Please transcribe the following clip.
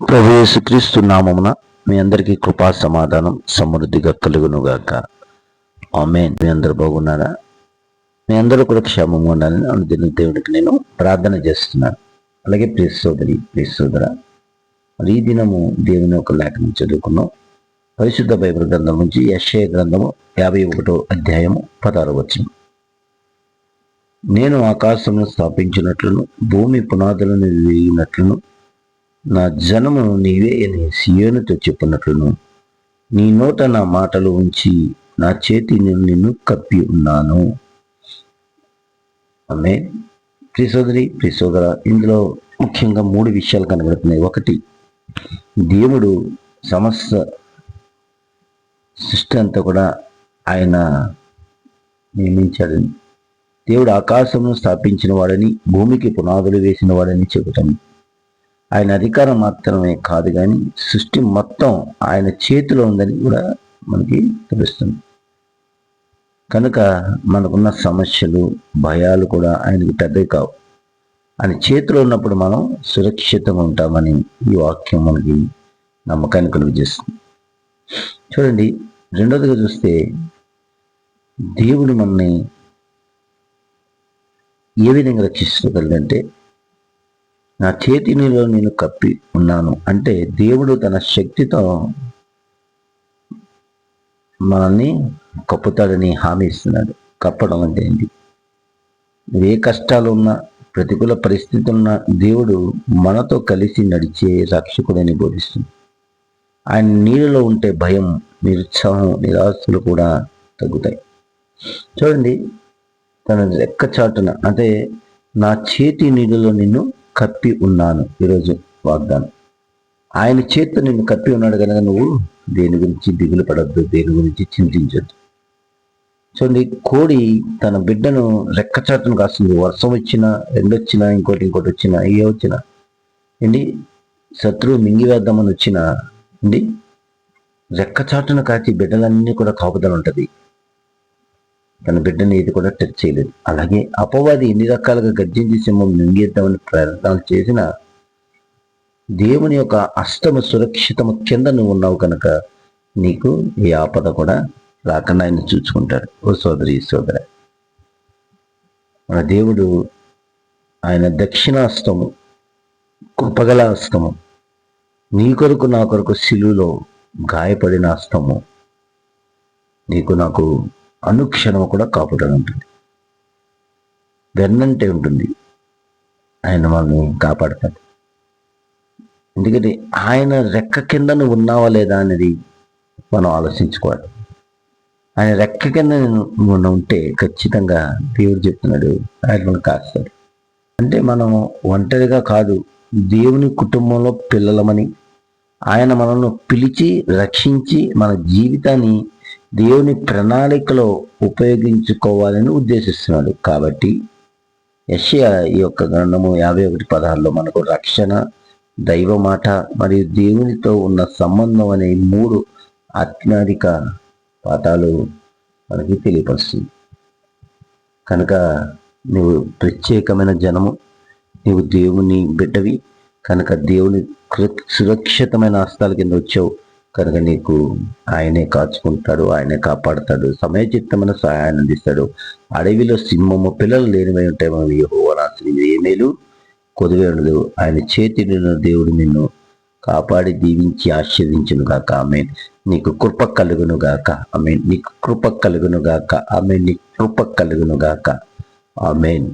ప్రభు యేసుక్రీస్తు నామమున మీ అందరికీ కృపా సమాధానం సమృద్ధిగా కలుగునుగాక. ఆమేన్. మీ అందరూ బాగున్నారా? మీ అందరూ కూడా క్షేమంగా ఉండాలని అనుదిన దేవుడికి నేను ప్రార్థన చేస్తున్నాను. అలాగే ప్రియ సోదరి, ప్రియ సోదర, మరి ఈ దినము దేవుని ఒక లేఖనం చదువుకున్నాం. పరిశుద్ధ బైబిల్ గ్రంథం నుంచి యెషయా గ్రంథము 51వ అధ్యాయము 16వ వచనం. నేను ఆకాశమును స్థాపించినట్లును భూమి పునాదులను వేయినట్లును నా జనమును నీవే అని సియోనుతో చెప్పినట్లును నీ నోట నా మాటలు ఉంచి నా చేతి నిన్ను కప్పి ఉన్నాను. ఆమె ప్రియ సోదరి, ప్రియ సోదర, ఇందులో ముఖ్యంగా 3 విషయాలు కనబడుతున్నాయి. ఒకటి, దేవుడు సమస్త సృష్టి అంతా కూడా ఆయన నియమించాడు. దేవుడు ఆకాశమును స్థాపించిన వాడని, భూమికి పునాదులు వేసిన వాడని చెబుతాను. ఆయన అధికారం మాత్రమే కాదు కానీ సృష్టి మొత్తం ఆయన చేతిలో ఉందని కూడా మనకి తెలుస్తుంది. కనుక మనకున్న సమస్యలు, భయాలు కూడా ఆయనకి పెద్దవి కావు. ఆయన చేతిలో ఉన్నప్పుడు మనం సురక్షితంగా ఉంటామని ఈ వాక్యం మనకి నమ్మకాన్ని కలుగజేస్తుంది. చూడండి, రెండోదిగా చూస్తే దేవుడు మనల్ని ఏ విధంగా రక్షించగలడంటే, నా చేతినిలో నేను కప్పి ఉన్నాను అంటే దేవుడు తన శక్తితో మనల్ని కప్పుతాడని హామీ ఇస్తున్నాడు. కప్పడం అంటే ఏంటి? ఏ కష్టాలు ఉన్నా, ప్రతికూల పరిస్థితులున్నా దేవుడు మనతో కలిసి నడిచే రక్షకుడని బోధిస్తుంది. ఆయన నీళ్ళలో ఉంటే భయం, నిరుత్సాహం, నిరాశలు కూడా తగ్గుతాయి. చూడండి, తన రెక్క చాటున అంటే నా చేతి నీళ్ళలో నిన్ను కప్పి ఉన్నాను. ఈరోజు వాగ్దానం, ఆయన చేతితో నిన్ను కప్పి ఉన్నాడు కనుక నువ్వు దేని గురించి దిగులు పడద్దు, దేని గురించి చింతించద్దు. చూడండి, కోడి తన బిడ్డను రెక్కచాటును కాస్తుంది. వర్షం వచ్చినా, ఎండొచ్చినా, ఇంకోటి వచ్చినా, ఏ వచ్చినా ఏంటి, శత్రువు మింగివేద్దామని వచ్చినా ఏంటి, రెక్కచాటును కాచి బిడ్డలన్నీ కూడా కాపుదల ఉంటుంది. తన బిడ్డని ఏది కూడా టచ్ చేయలేదు. అలాగే అపవాది ఎన్ని రకాలుగా గర్జించి సింహం మింగేద్దామని ప్రయత్నాలు చేసిన దేవుని యొక్క అష్టమ సురక్షితము కింద నువ్వు ఉన్నావు కనుక నీకు ఏ ఆపద కూడా రాకుండా ఆయన చూసుకుంటాడు. ఓ సోదరి, సోదర, మన దేవుడు ఆయన దక్షిణాస్తము, కృపగల హస్తము, నీ కొరకు నా కొరకు శిలువలో గాయపడిన హస్తము నీకు నాకు అనుక్షణము కూడా కాపుదల ఉంటుంది, వెన్నంటే ఉంటుంది. ఆయన మనల్ని కాపాడతాడు. ఎందుకంటే ఆయన రెక్క కింద నువ్వు ఉన్నావా లేదా అనేది మనం ఆలోచించుకోవాలి. ఆయన రెక్క కింద నువ్వు ఉంటే ఖచ్చితంగా దేవుడు చెప్తున్నాడు, ఆయన మనం కాస్తాడు. అంటే మనం ఒంటరిగా కాదు, దేవుని కుటుంబంలో పిల్లలమని ఆయన మనల్ని పిలిచి రక్షించి మన జీవితాన్ని దేవుని ప్రణాళికలో ఉపయోగించుకోవాలని ఉద్దేశిస్తున్నాడు. కాబట్టి యెషయా ఈ యొక్క గ్రంథము 51:16లో మనకు రక్షణ, దైవ మాట మరియు దేవునితో ఉన్న సంబంధం అనే 3 ఆత్మాధిక పాఠాలు మనకి తెలియపరుస్తుంది. కనుక నువ్వు ప్రత్యేకమైన జనము, నువ్వు దేవుని బిడ్డవి కనుక దేవుని సురక్షితమైన హస్తాల కింద వచ్చావు కనుక నీకు ఆయనే కాచుకుంటాడు, ఆయనే కాపాడుతాడు, సమయోచితమైన సహాయాన్ని అందిస్తాడు. అడవిలో సింహము పిల్లలు లేనివై ఉంటాయి, మనం యెహోవాను ఏ మేలు కొదువే ఉండదు. ఆయన చేతిలో దేవుడు నిన్ను కాపాడి దీవించి ఆశీర్వదించును గాక. ఆమేన్. నీకు కృప కలుగును గాక. ఆమేన్. నీకు కృప కలుగును గాక. ఆమేన్. నీకు కృప కలుగును గాక. ఆమేన్.